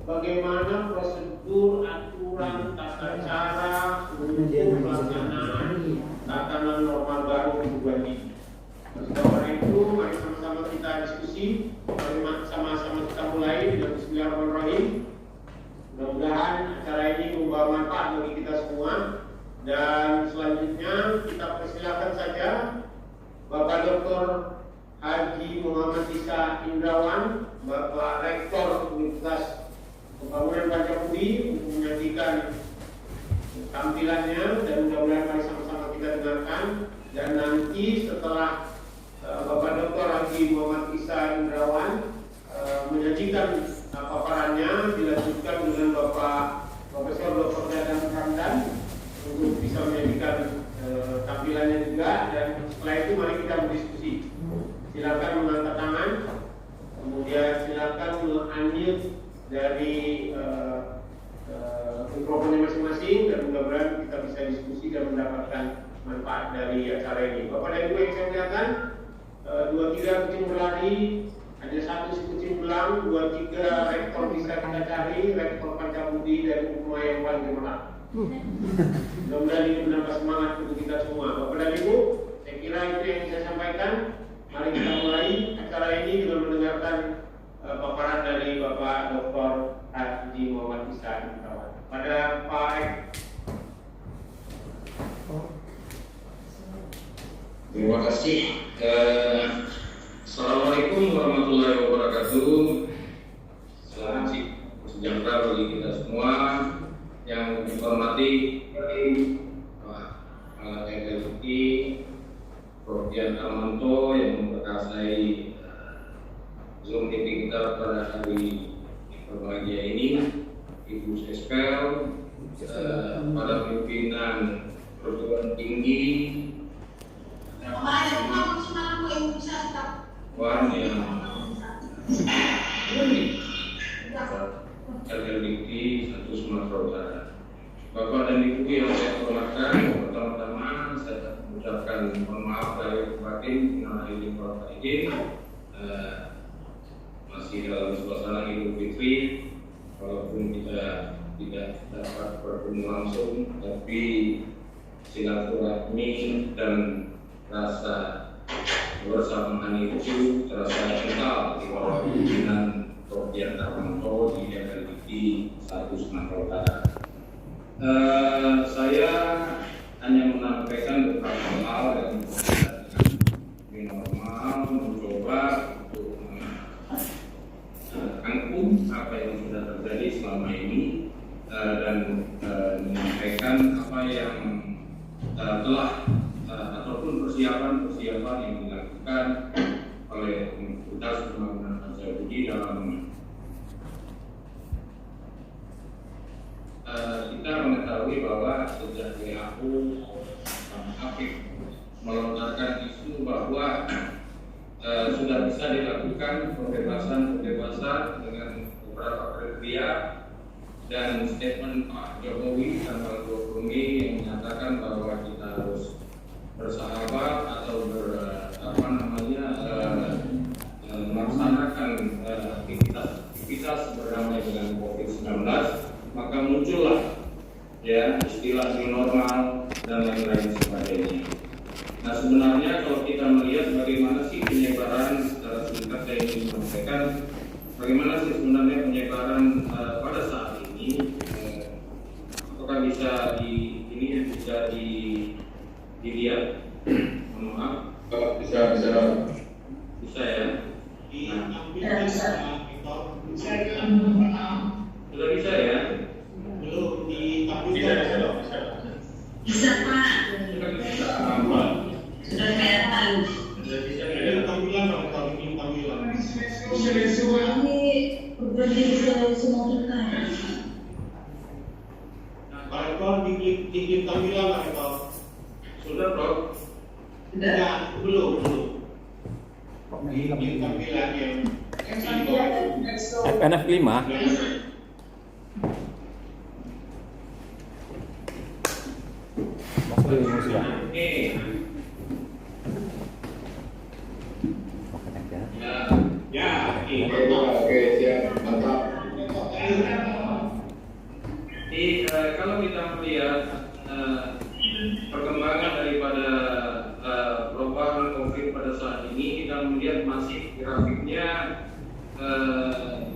bagaimana prosedur, aturan, tata cara untuk pelaksanaan tatanan normal baru perubahan ini. Karena itu, mari sama-sama kita diskusi, mari sama-sama kita mulai dengan Bismillahirrahmanirrahim. Mudah-mudahan acara ini membawa manfaat bagi kita semua. Dan selanjutnya kita persilakan saja Bapak Dr. Haji Muhammad Isa Indrawan, Bapak Rektor Universitas Pembangunan Pancabudi, untuk menyajikan tampilannya dan mudah-mudahan mari sama-sama kita dengarkan. Dan nanti setelah Bapak Dr. Haji Muhammad Isa Indrawan menyajikan paparannya, dilanjutkan dengan Bapak Profesor Dr. Dadan Ramdan untuk bisa menyajikan tampilannya juga. Dan setelah itu mari kita berdiskusi. Silakan mengangkat tangan, kemudian silakan unmute dari mikrofonnya masing-masing, dan mudah-mudahan kita bisa diskusi dan mendapatkan manfaat dari acara ini. Bapak dan Ibu yang saya muliakan, 2-3 kucing berlari, ada 1 si kucing belang, 2-3 rektor bisa kita cari, rektor Pancabudi dan Umma yang paling gemerlap. Mudah-mudahan ini menambah semangat untuk kita semua. Bapak dan Ibu, saya kira itu yang saya sampaikan. Mari kita mulai acara ini dengan mendengarkan paparan dari Bapak Dr. Haji Muhammad Isa Indrawan. Pada Pak Ek. Terima kasih. Assalamualaikum warahmatullahi wabarakatuh. Selamat sejahtera bagi kita semua. Yang dihormati Pak LLI, Prof. Dian Armanto yang memperkasai Zoom meeting kita pada hari berbahagia ini, Ibu Sespel, para pimpinan perguruan tinggi, Wan yang LLI 1 Sumatera Utara. Bapak dan Ibu yang saya hormatkan, pertama-tama saya mengucapkan mohon maaf dari batin, minal aidin wal faizin. Masih dalam suasana Idul Fitri, walaupun kita tidak dapat bertemu langsung, tapi silaturahmi dan rasa bersamaan itu terasa kental di bawah pimpinan Prof. Dian Armanto di LLI 1 Sumatera Utara. Saya hanya menyampaikan beberapa hal yang normal, mencoba untuk angkum apa yang sudah terjadi selama ini dan menyampaikan apa yang telah ataupun persiapan yang dilakukan oleh Universitas Pembangunan Pancabudi dalam kita mengetahui bahwa sejak WHO aktif melontarkan isu bahwa sudah bisa dilakukan pembebasan dengan beberapa kriteria, dan statement Pak Jokowi tanggal 20 Mei yang menyatakan bahwa kita harus bersahabat atau melaksanakan aktivitas berdamai dengan COVID-19, maka muncullah ya istilah new normal dan lain-lain sebagainya. Nah, sebenarnya kalau kita melihat bagaimana sih penyebaran, secara singkat saya ingin menyampaikan bagaimana sih sebenarnya penyebaran pada saat ini, apakah bisa dilihat? Mohon maaf. Bisa ya. Sudah bisa ya? Belum Bisa. Bisa Pak. Sudah bisa. Sudah kelihatan. Sudah bisa. Ini tampilan. Ini udah semua kita. Pak Rektor, diklik tampilan Pak Rektor. Sudah, Prof. Sudah. Ya, belum. Diklik tampilan yang FNF 5. Masuk di ya. Ya, oke, siap, mantap. masih grafiknya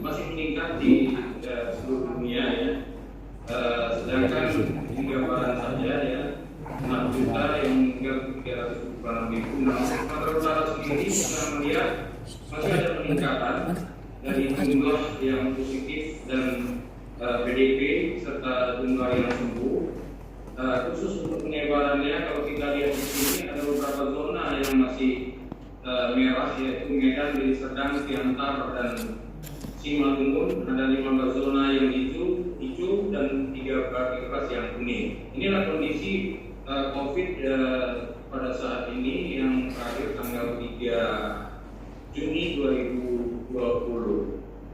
masih meningkat di seluruh dunia ya. Sedangkan di gambaran saja ya 6 juta yang meninggal 376.000. Nah, Sumatera Utara sendiri kita melihat masih ada peningkatan dari jumlah yang positif dan PDP serta jumlah yang sembuh. Khusus untuk penyebarannya, kalau kita lihat di sini ada beberapa zona yang masih merah, yaitu Medan, Deli Serdang, Siantar, dan Simalungun. Ada 15 zona yang hijau dan 13 yang kuning. Inilah kondisi COVID pada saat ini yang terakhir tanggal 3 Juni 2020.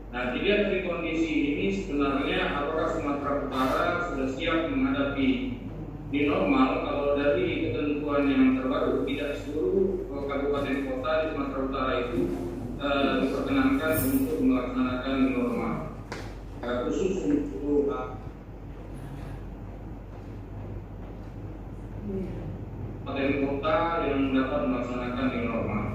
Nah, dilihat dari kondisi ini sebenarnya apakah Sumatera Utara sudah siap menghadapi new normal? Kalau dari ketentuan yang terbaru, tidak seluruh kabupaten kota di Sumatera Utara itu diperkenankan untuk melaksanakan new normal. Khusus untuk kabupaten kota yang dapat melaksanakan new normal.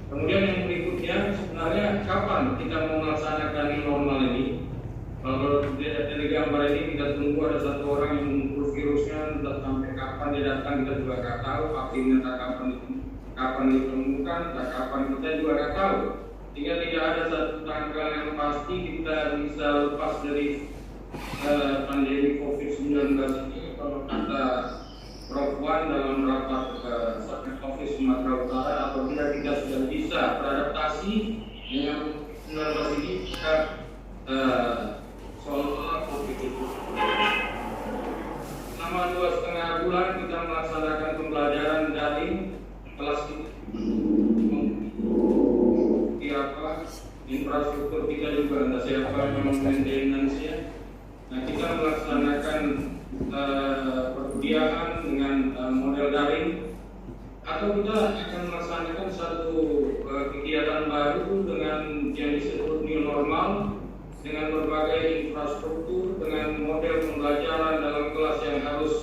Kemudian yang berikutnya, sebenarnya kapan kita mau melaksanakan new normal ini? Kalau dari gambar ini kita tunggu ada satu orang yang mengumpul virusnya, entah sampai kapan dia datang kita juga nggak tahu. Akhirnya kapan ditemukan, kapan kita juga nggak tahu. Sehingga tidak ada satu tanggal yang pasti kita bisa lepas dari pandemi COVID-19 ini. Kalau kata Prof. Wan dalam rapat Satgas COVID Sumatera Utara, apabila kita sudah bisa beradaptasi dengan COVID-19 ini, kita soal COVID itu. Selama 2,5 bulan kita melaksanakan pembelajaran daring kelas infrastruktur kita juga ada siapa yang maintenance-nya. Nah, kita melaksanakan perkuliahan dengan model daring, atau kita akan melaksanakan satu kegiatan baru dengan yang disebut new normal, dengan berbagai infrastruktur, dengan model pembelajaran dalam kelas yang harus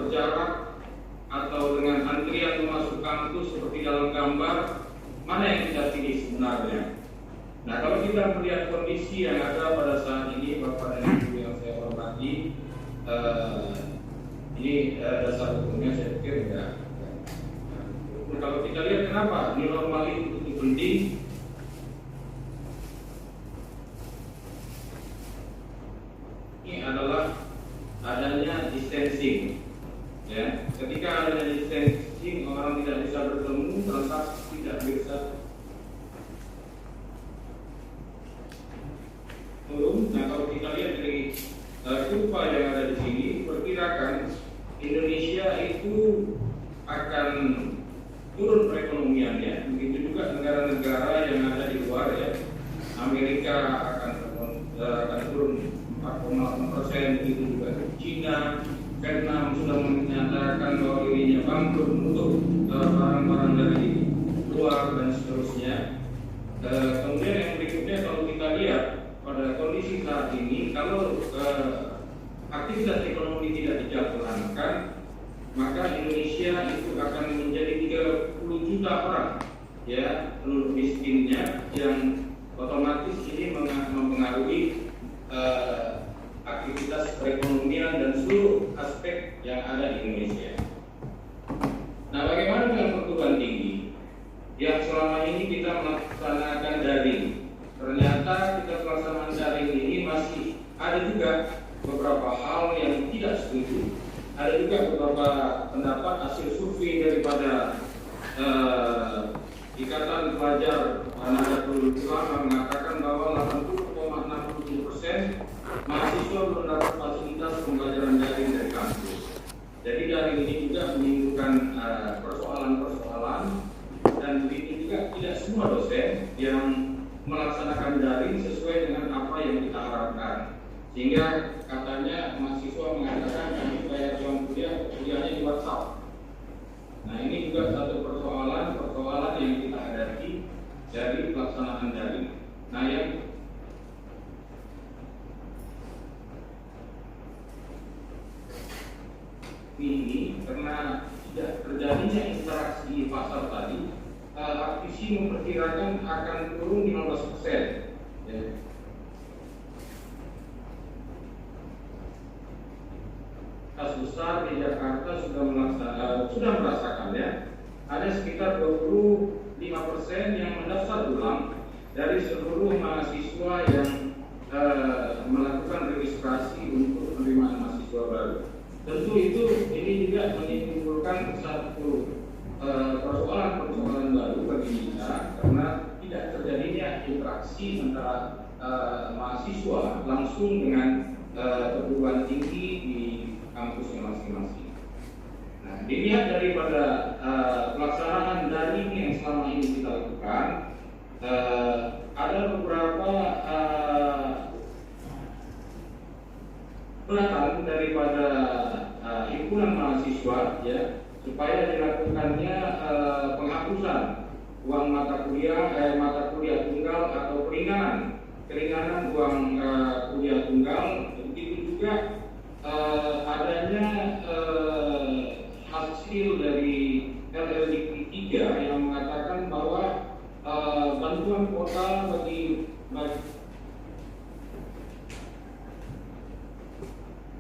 berjarak, atau dengan antrian masuk kampus seperti dalam gambar. Mana yang kita pilih sebenarnya? Nah, kalau kita melihat kondisi yang ada pada saat ini, Bapak dan Ibu yang saya hormati, ini dasar hukumnya saya pikir enggak. Kalau kita lihat kenapa new normal itu begitu penting, ini adalah adanya distancing. Ya, ketika adanya distancing, orang tidak bisa bertemu, transaksi tidak bisa turun. Nah, kalau kita lihat dari kurva yang ada di sini, perkirakan Indonesia itu akan turun perekonomiannya. Begitu juga negara-negara yang ada di luar ya. Amerika akan turun 4,6%, begitu juga China, Vietnam sudah menyatakan bahwa dirinya bangkrut untuk barang-barang dari luar dan seterusnya. Kemudian yang berikutnya, kalau kita lihat pada kondisi saat ini, kalau aktivitas ekonomi tidak dijalankan, maka Indonesia itu akan menjadi 30 juta orang ya penduduk miskinnya, yang otomatis ini mempengaruhi aktivitas perekonomian dan seluruh aspek yang ada di Indonesia. Nah, bagaimana dengan perguruan tinggi yang selama ini kita melaksanakan daring? Ternyata kita pelaksanaan daring ini masih ada juga beberapa hal yang tidak setuju. Ada juga beberapa pendapat hasil survei daripada Ikatan Pelajar Nahdlatul Ulama mengatakan bahwa 80,67% mahasiswa belum dapat fasilitas pembelajaran daring dari kampus. Jadi daring ini juga menimbulkan persoalan-persoalan, dan begitu juga tidak semua dosen yang melaksanakan daring sesuai dengan apa yang kita harapkan. Sehingga katanya mahasiswa mengatakan kami bayar uang kuliahnya di WhatsApp. Nah, ini juga satu persoalan yang kita hadapi dari pelaksanaan daring. Nah, yang ini karena tidak terjadinya interaksi di pasar tadi, prediksi memperkirakan akan turun 15%. Ya. Kas besar di Jakarta sudah merasakannya. Ada sekitar 25% yang mendaftar ulang dari seluruh mahasiswa yang melakukan registrasi untuk penerimaan mahasiswa baru. Tentu ini juga menimbulkan satu persoalan baru bagi kita karena tidak terjadinya interaksi antara mahasiswa langsung dengan perguruan tinggi di kampusnya masing-masing. Nah, dilihat daripada pelaksanaan daring yang selama ini kita lakukan, ada beberapa pelatihan daripada himpunan mahasiswa ya supaya dilakukannya penghapusan uang mata kuliah tunggal atau keringanan uang kuliah tunggal. Begitu juga adanya hasil dari LLDP 3 yang mengatakan bahwa bantuan kuota bagi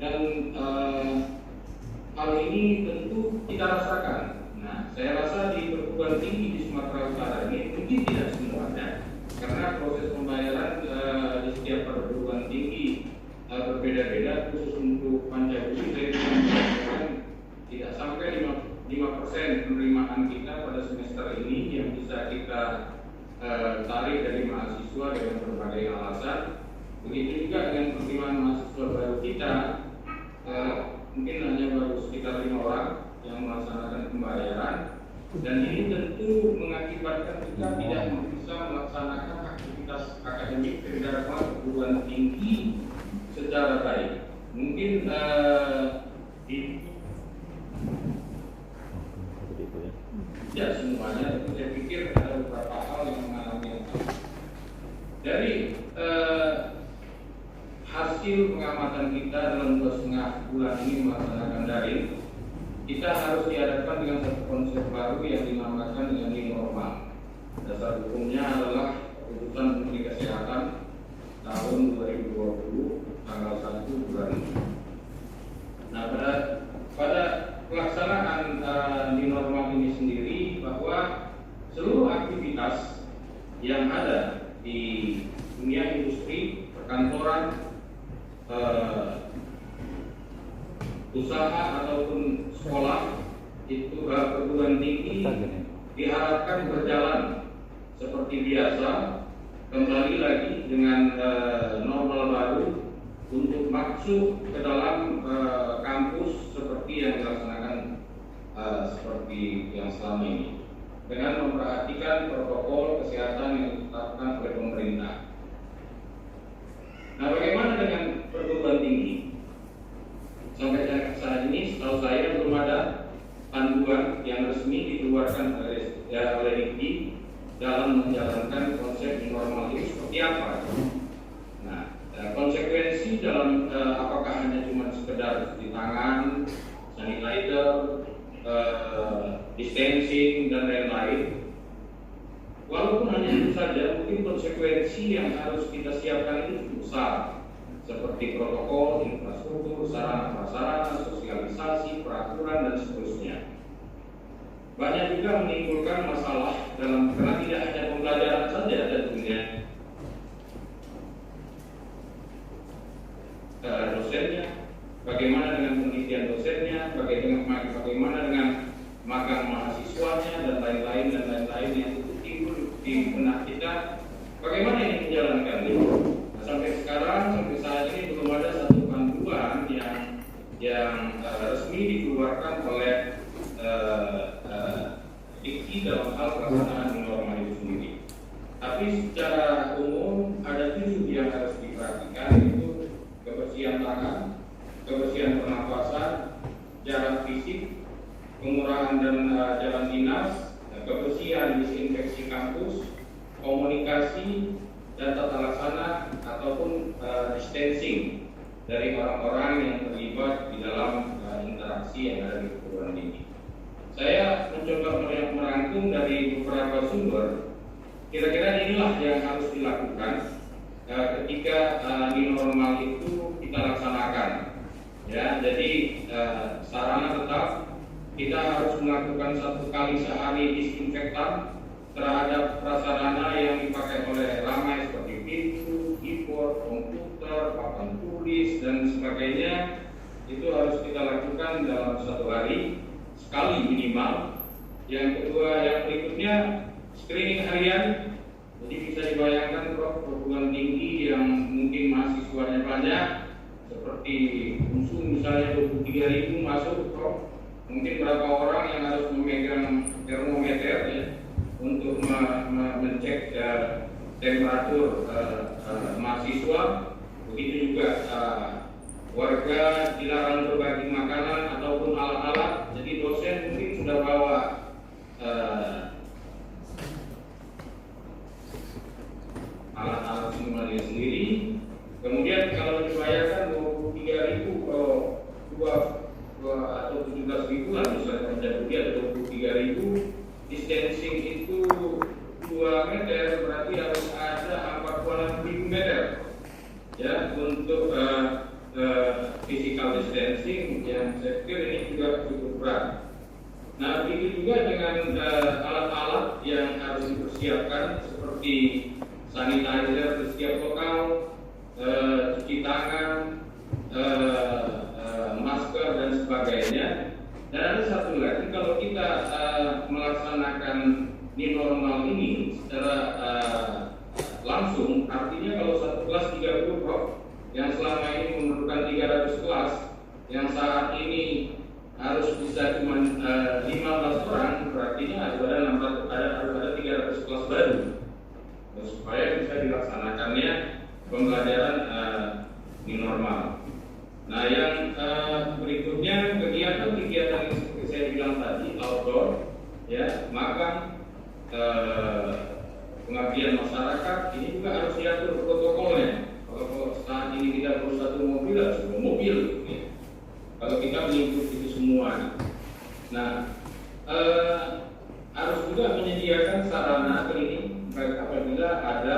dan hal ini tentu kita rasakan. Nah, saya rasa di perguruan tinggi di Sumatera Utara ini mungkin tidak semuanya, karena proses pembayaran di setiap perguruan tinggi berbeda-beda. Khusus untuk Pancabudi, saya mengatakan tidak sampai 5% penerimaan kita pada semester ini yang bisa kita tarik dari mahasiswa dengan berbagai alasan. Begitu juga dengan penerimaan mahasiswa baru kita. Mungkin hanya baru sekitar 5 orang yang melaksanakan pembayaran, dan ini tentu mengakibatkan kita tidak bisa melaksanakan aktivitas akademik di perguruan tinggi secara baik. Mungkin tidak semuanya, tapi saya pikir ada beberapa hal yang mengalami yang sama. Dari hasil pengamatan kita dalam 2,5 bulan ini melaksanakan daring, kita harus dihadapkan dengan satu konsep baru yang dinamakan dengan new normal. Dasar hukumnya adalah Keputusan Menteri Kesehatan tahun 2020 tanggal 1 bulan. Nah, pada pelaksanaan new normal ini sendiri, bahwa seluruh aktivitas yang ada di dunia industri, perkantoran, usaha ataupun sekolah itu perguruan tinggi diharapkan berjalan seperti biasa, kembali lagi dengan normal baru untuk masuk ke dalam kampus seperti yang dilaksanakan seperti yang selama ini, dengan memperhatikan protokol kesehatan yang ditetapkan oleh pemerintah. Nah, bagaimana dengan perguruan tinggi? Sampai saat ini, setahu saya belum ada panduan yang resmi dikeluarkan oleh Dikti dalam menjalankan konsep normal ini seperti apa. Nah, konsekuensi dalam apakah hanya cuma sekedar cuci tangan, sanitizer, distancing dan lain-lain. Walaupun hanya itu saja, mungkin konsekuensi yang harus kita siapkan itu cukup besar, seperti protokol, infrastruktur, sarana-prasarana, sosialisasi, peraturan, dan seterusnya. Banyak juga menimbulkan masalah karena tidak hanya pembelajaran saja tentunya. Dosennya, bagaimana dengan penelitian dosennya, bagaimana dengan magang mahasiswanya, dan lain-lain yang timbul di benak kita. Bagaimana ini menjalankannya? Nah, sampai saat ini belum ada satu panduan yang resmi dikeluarkan oleh Dikti dalam hal pelaksanaan norma itu sendiri. Tapi secara umum ada 7 yang harus diperhatikan, yaitu kebersihan tangan, kebersihan pernapasan, jarak fisik, pengurangan dan jalan dinas, kebersihan disinfeksi kampus, komunikasi, dan tata laksana ataupun distancing dari orang-orang yang terlibat di dalam interaksi yang ada di perguruan tinggi. saya mencoba merangkum dari beberapa sumber. Kira-kira inilah yang harus dilakukan ketika new normal itu kita laksanakan. Ya, jadi sarana tetap kita harus melakukan 1 kali sehari disinfektan terhadap prasarana yang dipakai oleh ramai seperti pintu, keyboard, komputer, papan tulis dan sebagainya. Itu harus kita lakukan dalam 1 hari sekali minimal. Yang kedua, yang berikutnya screening harian. Jadi bisa dibayangkan perguruan tinggi yang mungkin mahasiswanya banyak, seperti UNSU misalnya 23.000 masuk, mungkin berapa orang yang harus memegang termometer ya, untuk mengecek temperatur mahasiswa. Begitu juga warga dilarang berbagi makanan ataupun alat-alat. Jadi dosen mungkin sudah bawa alat-alat semuanya sendiri. Kemudian kalau dibayarkan 23.000 atau 17.000-an misalnya menjadi ada 23.000, distancing itu 2 meter, berarti harus ada 46.000 meter ya untuk physical distancing, yang saya pikir ini juga cukup berat. Nah, begitu juga dengan alat-alat yang harus dipersiapkan seperti sanitizer di setiap lokal, cuci tangan, masker dan sebagainya. Dan ada satu lagi, kalau kita melaksanakan new normal ini secara langsung, artinya kalau satu kelas 30 Prof, yang selama ini memerlukan 300 kelas, yang saat ini harus bisa cuma 15 orang, berarti harus ada 300 kelas baru supaya bisa dilaksanakannya pembelajaran new normal. Nah, yang berikutnya kegiatan yang seperti saya bilang tadi, outdoor, ya, makan, pengabdian masyarakat, ini juga harus diatur protokolnya. Kalau saat ini kita perlu 1 mobil, harus 2 mobil. Ya. Kalau kita mengikuti itu semua. Nah, harus juga menyediakan sarana klinik apabila ada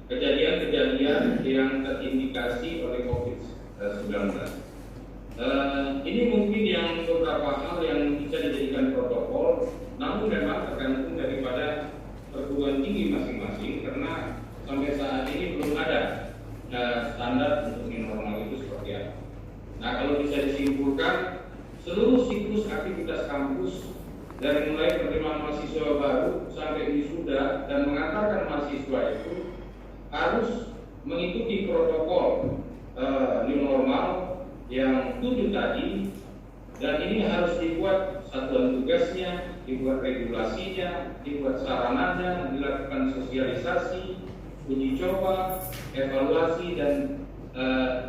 kejadian-kejadian yang terindikasi oleh COVID-19. Ini mungkin yang beberapa hal yang bisa dijadikan protokol, namun memang tergantung daripada perguruan tinggi masing-masing, karena sampai saat ini belum ada standar untuk new normal itu seperti apa. Nah, kalau bisa disimpulkan, seluruh siklus aktivitas kampus dari mulai penerimaan mahasiswa baru sampai wisuda dan mengantarkan mahasiswa itu harus mengikuti protokol new normal yang 7 tadi, dan ini harus dibuat satuan tugasnya, dibuat regulasinya, dibuat sarananya, dilakukan sosialisasi, uji coba, evaluasi, dan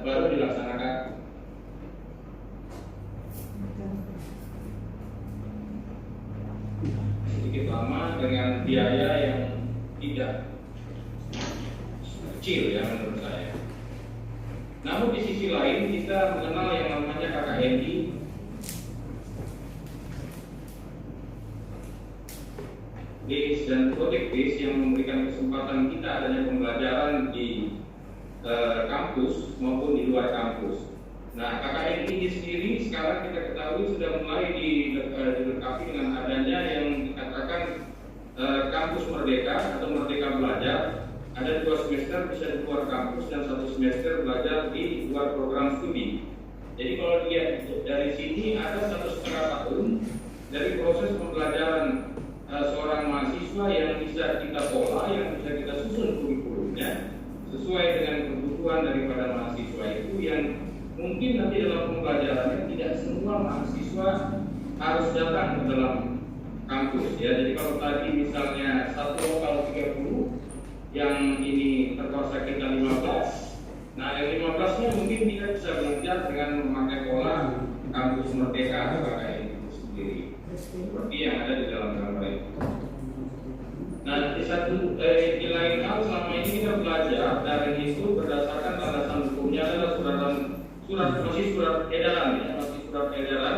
baru dilaksanakan. Sedikit lama dengan biaya yang tidak kecil ya menurut saya. Namun di sisi lain kita mengenal yang namanya KKNI, base dan project base, yang memberikan kesempatan kita adanya pembelajaran di kampus maupun di luar kampus. Nah, KKNI ini sendiri sekarang kita ketahui sudah mulai dilengkapi dengan adanya yang dikatakan kampus merdeka atau merdeka belajar. Ada 2 semester bisa di luar kampus dan 1 semester belajar di luar program studi. Jadi kalau dilihat dari sini ada 1,5 tahun dari proses pembelajaran seorang mahasiswa yang bisa kita pola, yang bisa kita susun kurikulumnya sesuai dengan kebutuhan daripada mahasiswa itu, yang mungkin nanti dalam pembelajarannya tidak semua mahasiswa harus datang ke dalam kampus ya. Jadi kalau tadi misalnya 1 lokal 30, yang ini terpaksa kita 15, nah yang 15-nya mungkin kita bisa belajar dengan memakai pola kampus merdeka sebagai itu sendiri, seperti yang ada di dalam gambar itu. Nah, di lain hal, selama ini kita belajar daring itu berdasarkan landasan hukumnya adalah surat edaran ya, masih surat edaran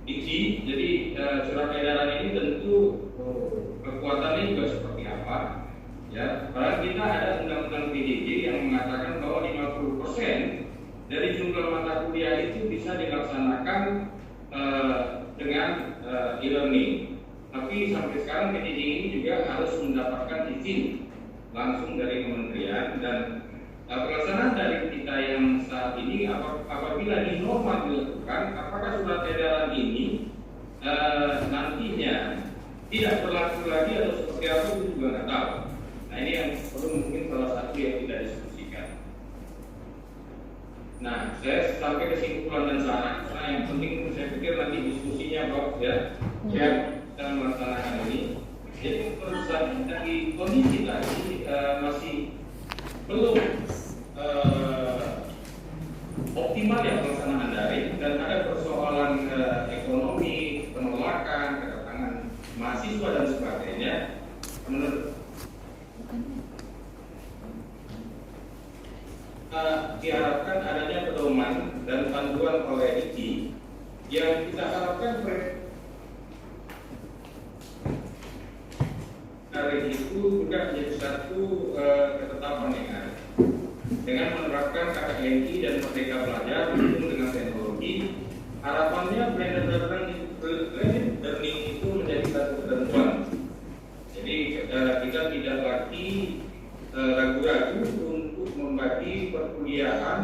Diksi, jadi surat edaran ini tentu kekuatannya juga seperti apa, ya. Padahal kita ada undang-undang PJJ yang mengatakan bahwa 50% dari jumlah mata kuliah itu bisa dilaksanakan dengan e-learning. Tapi sampai sekarang PJJ ini juga harus mendapatkan izin langsung dari kementerian, dan pelaksanaan dari kita yang saat ini apabila di norma dilakukan, apakah surat edaran ini nantinya tidak berlaku lagi atau seperti apa itu juga nggak tahu. Nah, ini yang perlu mungkin salah satu yang tidak diskusikan. Nah, saya sampai kesimpulan dan saran, karena yang penting saya pikir nanti diskusinya Bapak ya, kita melaksanakan ini. Jadi menurut saya dari kondisi tadi masih belum optimal ya pelaksanaan daring, dan ada persoalan ekonomi, penolakan, kedatangan mahasiswa dan sebagainya. Menurut diharapkan adanya pedoman dan panduan oleh IKI yang kita harapkan hari itu juga menjadi satu ketetapan yang ada dengan menerapkan KKNI dan Merdeka Belajar didukung dengan teknologi. Harapannya blended learning itu menjadi satu ketentuan. Jadi kita tidak lagi ragu-ragu untuk membagi perkuliahan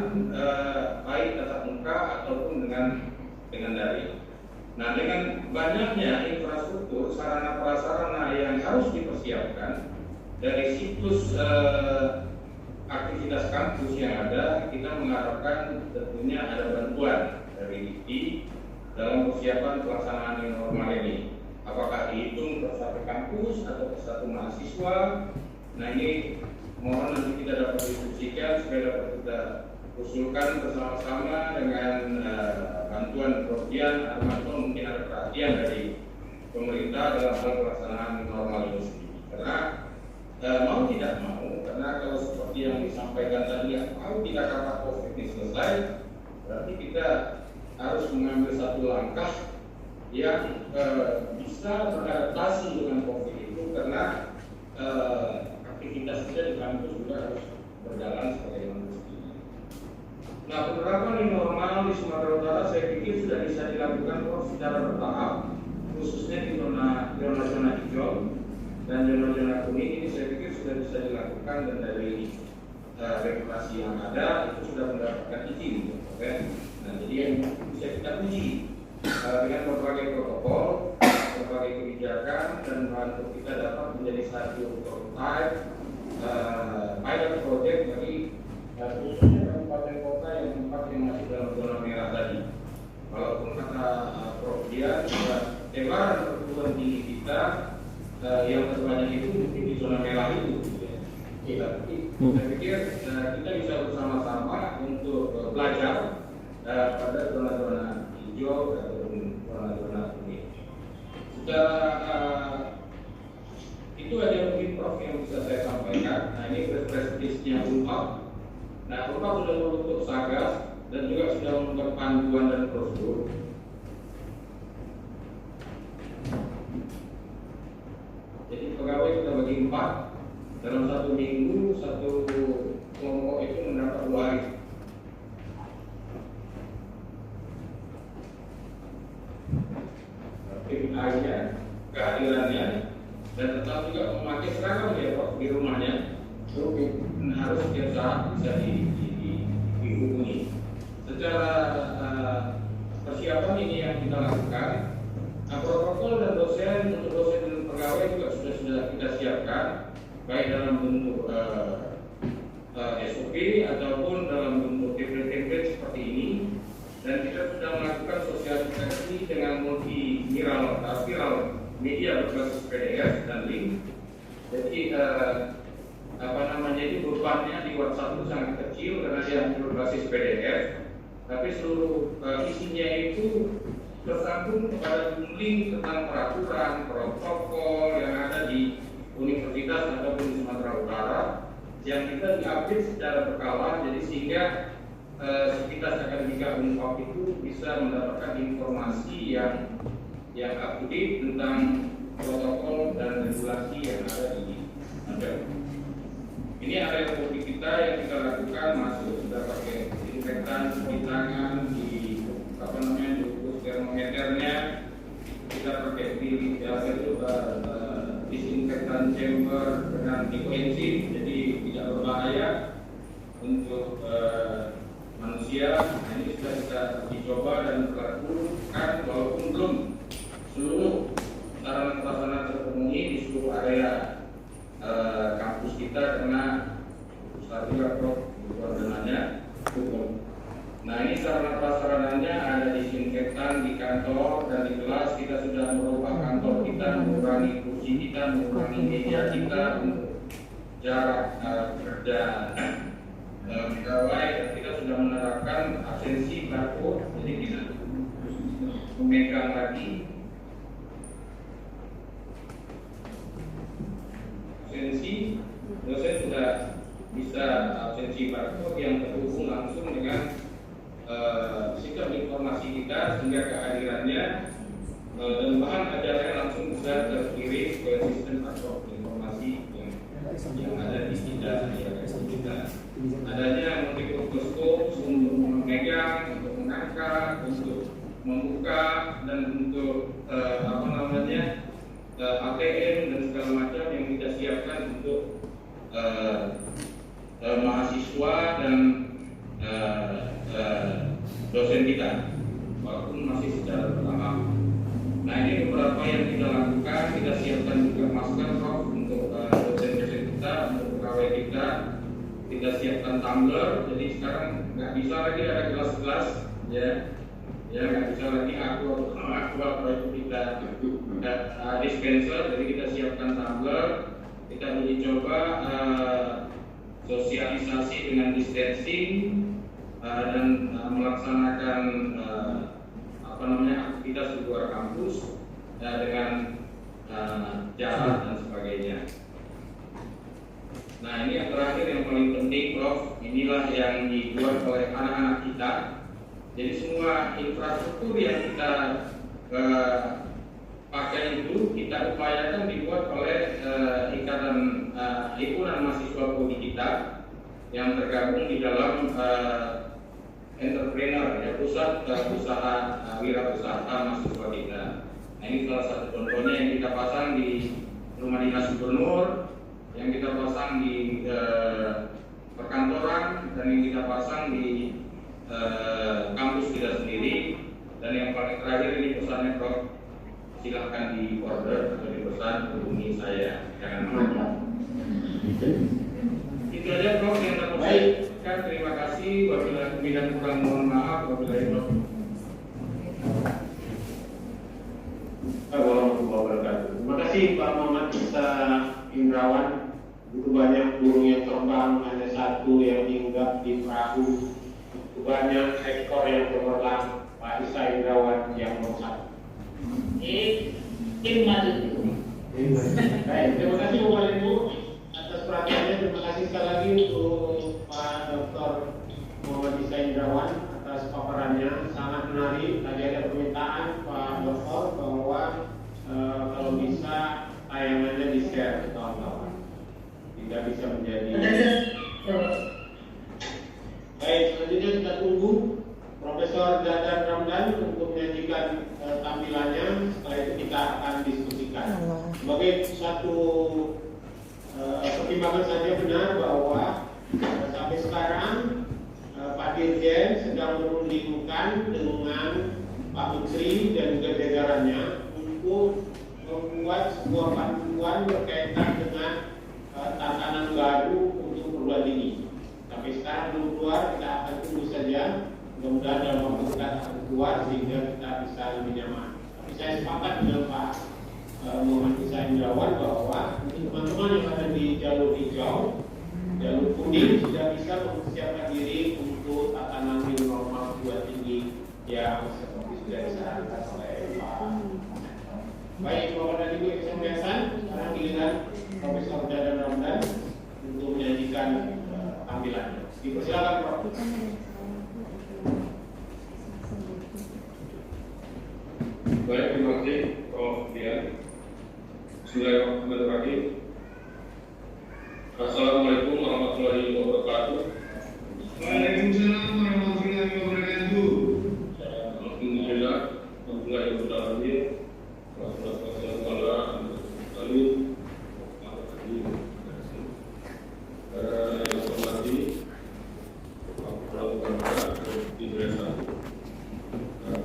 baik tatap muka ataupun dengan daring. Nah, dengan banyaknya infrastruktur sarana prasarana yang harus dipersiapkan dari siklus aktivitas kampus yang ada, kita mengharapkan tentunya ada bantuan dari IKI dalam persiapan pelaksanaan yang normal ini. Apakah dihitung per satu kampus atau per satu mahasiswa? Nah, ini mohon nanti kita dapat diskusikan supaya dapat kita usulkan bersama-sama dengan bantuan kerugian atau mungkin ada perhatian dari pemerintah dalam hal pelaksanaan normal ini sendiri. Karena mau tidak mau, karena kalau seperti yang disampaikan tadi, mau tidak kata COVID ini selesai, berarti kita harus mengambil satu langkah yang bisa beradaptasi dengan COVID itu, karena aktivitas kita di kampus juga harus berjalan sebagaimana mestinya. Nah, penerapan new normal di Sumatera Utara saya pikir sudah bisa dilakukan secara bertahap, khususnya di zona hijau dan zona kuning ini saya pikir sudah bisa dilakukan, dan dari regulasi yang ada itu sudah mendapatkan izin. Okay? Nah, jadi yang bisa kita uji dengan berbagai protokol, berbagai kebijakan, dan untuk kita dapat menjadi satu prototype pilot project bagi khususnya kabupaten kota yang tempat yang masih dalam zona merah tadi. Walaupun kata Prof. Dian, lebaran perguruan tinggi kita yang terbanyak itu mungkin di zona merah itu. Tapi saya pikir kita bisa bersama-sama untuk belajar pada zona-zona hijau ataupun zona-zona kuning. Itu aja mungkin Prof yang bisa saya sampaikan. Nah, ini prestisnya UNPAD. Nah, UNPAD sudah membentuk Satgas dan juga sudah membentuk panduan dan prosedur. Jadi pegawai kita bagi 4. Dalam satu minggu, satu kelompok itu mendapat 2 hari. KPI-nya, kehadirannya, dan tetap juga memakai seragam ya Pak di rumahnya. Itu harus setiap saat bisa dihubungi. Secara persiapan ini yang kita lakukan. Nah, protokol dan dosen untuk dosen dan pegawai juga sudah kita siapkan, baik dalam bentuk SOP ataupun dalam bentuk template seperti ini, dan kita sudah melakukan sosialisasi dengan viral media berbasis PDF dan link. Jadi itu bebannya di WhatsApp itu sangat kecil karena dia berbasis PDF, tapi seluruh isinya itu tersambung kepada link tentang peraturan protokol yang ada di universitas ataupun di Sumatera Utara yang kita diupdate secara berkala, jadi sehingga Sivitas Akademika UNPAD itu bisa mendapatkan informasi yang up-to-date tentang protokol dan regulasi yang ada di Ancol. Ini area publik kita yang kita lakukan masuk sudah pakai disinfektan cuci tangan, di diukur termometernya, kita pakai disinfektan chamber dengan dikoensim, jadi tidak berbahaya untuk manusia. Nah, ini sudah kita dicoba dan dilakukan walaupun belum seluruh sarana prasarana terpenuhi di seluruh area kampus kita karena saat ini koordinatnya cukup. Nah, ini sarana prasarananya ada disinfektan di kantor dan di kelas. Kita sudah merubah kantor kita, mengurangi kursi kita, mengurangi meja kita untuk jarak kerja pegawai. Kita sudah menerapkan absensi barcode, jadi tidak memegang lagi absensi. Dosen sudah bisa absensi barcode yang terhubung langsung dengan sistem informasi kita, sehingga kehadirannya dan bahan ajaranya langsung bisa terkirim ke sistem atau informasi yang ada di kita. Adanya mikroskop untuk memegang, untuk mengangkat, untuk membuka, dan untuk ATM dan segala macam yang kita siapkan untuk mahasiswa dan dosen kita, walaupun masih secara bertahap. Nah, ini beberapa yang kita lakukan. Kita siapkan juga masker untuk dosen-dosen kita, untuk pegawai kita. Kita siapkan tumbler. Jadi sekarang nggak bisa lagi ada gelas-gelas, ya nggak bisa lagi aqua kalau itu kita dispenser. Jadi kita siapkan tumbler. Kita uji coba sosialisasi dengan distancing dan melaksanakan aktivitas di luar kampus dengan jarak dan sebagainya. Nah, ini yang terakhir yang paling penting, Prof. Inilah yang dibuat oleh anak-anak kita. Jadi semua infrastruktur yang kita pakai itu kita upayakan dibuat oleh himpunan mahasiswa Prodi kita yang tergabung di dalam entrepreneur, ya, pusat usaha wirausaha mahasiswa kita. Nah, ini salah satu contohnya yang kita pasang di rumah dinas gubernur, yang kita pasang di perkantoran, dan yang kita pasang di kampus kita sendiri. Dan yang paling terakhir ini pesannya, Prof, silahkan di order atau dipesan, hubungi saya, jangan lupa. Itu aja, Prof, yang dapat saya sampaikan. Terima kasih. Wabillahi dan kurang mohon maaf. Wabillahi warahmatullahi wabarakatuh. Terima kasih Pak Muhammad Isa Indrawan. Begitu banyak burung yang terbang, hanya satu yang hinggap di perahu. Begitu banyak ekor yang berwarna. Pak Isa Indrawan yang nomor 1. Baik, terima kasih Bapak Ibu atas perhatiannya. Terima kasih sekali lagi untuk Pak Dr. Muhammad Isa Indrawan atas paparannya, sangat menarik. Tadi ada permintaan Pak Dr. bahwa kalau bisa tayangannya di share ke kawan-kawan, tidak bisa menjadi. Baik, selanjutnya kita tunggu Profesor Dadan Ramdan untuk menyajikan tampilannya. Setelah itu kita akan diskusikan. Sebagai satu pertimbangan saja, benar bahwa sampai sekarang Pak Dirjen sedang merundingkan dengan Pak Menteri dan juga jajarannya untuk membuat sebuah panduan berkaitan dengan tatanan baru untuk perguruan tinggi. Sampai sekarang belum keluar, kita akan tunggu saja. Mudah-mudahan dalam waktu dekat akan keluar sehingga kita bisa lebih nyaman. Tapi saya sepakat dengan Pak Muhammad Isa Indrawan bahwa teman-teman yang ada di jalur hijau, jalur kuning sudah bisa mempersiapkan diri untuk tatanan new normal perguruan tinggi yang seperti sudah disarankan oleh Pak. Baik, Bapak dan Ibu yang saya muliakan, sekarang giliran Profesor Dadan Ramdan untuk menyajikan tampilannya. Dipersilakan, Prof. Bismillahirrahmanirrahim. Assalamualaikum warahmatullahi wabarakatuh. Waalaikumsalam warahmatullahi wabarakatuh. Alhamdulillah, alhamdulillahirobbilalamin. Wassalatu ala mursalin. Yang hormati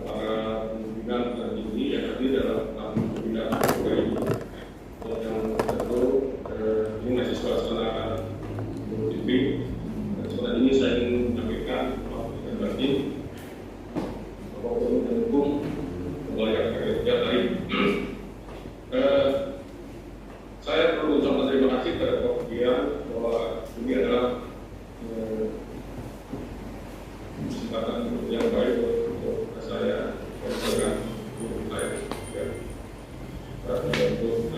para pimpinan tertinggi yang hadir dalam pimpinan yang tentu ini masih suasana Idul Fitri. Setelah ini saya ingin menyampaikan dan batin Bapak Gubernur mendukung wilayah kerja tadi. Saya perlu ucapkan terima kasih kepada Pak Dian bahwa ini adalah kesempatan yang baik untuk saya dengan untuk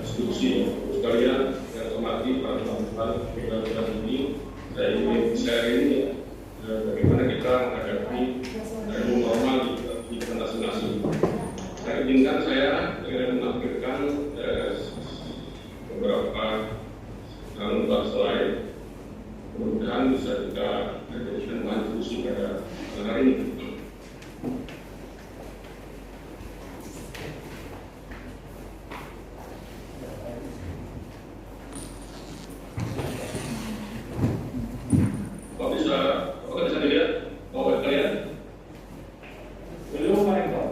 diskusi sekalian yang hormati para teman-teman pimpinan ini. Saya ingin sharing bagaimana kita menghadapi new normal di masing-masing. Saya izinkan saya menampilkan beberapa slide. Mudah-mudahan bisa kita jadikan bahan diskusi pada hari ini. Apakah bisa dilihat? Bapak kalian? Belum, Pak Eko.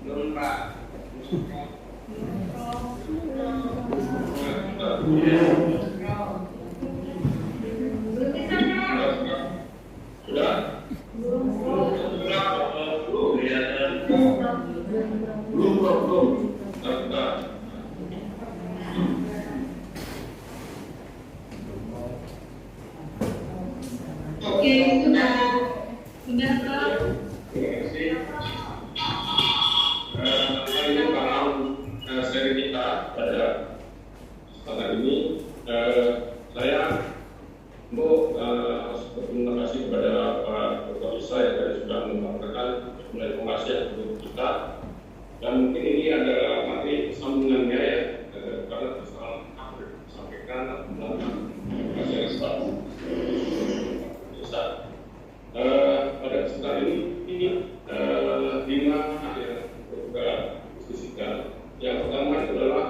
Belum, Pak. Sudah? Belum. Sudah. Oke, sudah Kak. Terima kasih. Hari ini dalam seri kita pada kesempatan ini saya mau berterima kasih kepada Pak Dr. Isa yang tadi sudah menyampaikan sejumlah informasi yang untuk kita, dan mungkin ini adalah materi sambungannya ya, karena sampaikan tentang hasil eksplorasi. Pada kesempatan ini 5 yang kita diskusikan. Yang pertama adalah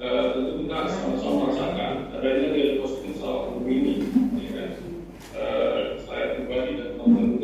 tentu kita sama-sama merasakan adanya nilai positif soal ini. Saya pribadi dan teman-teman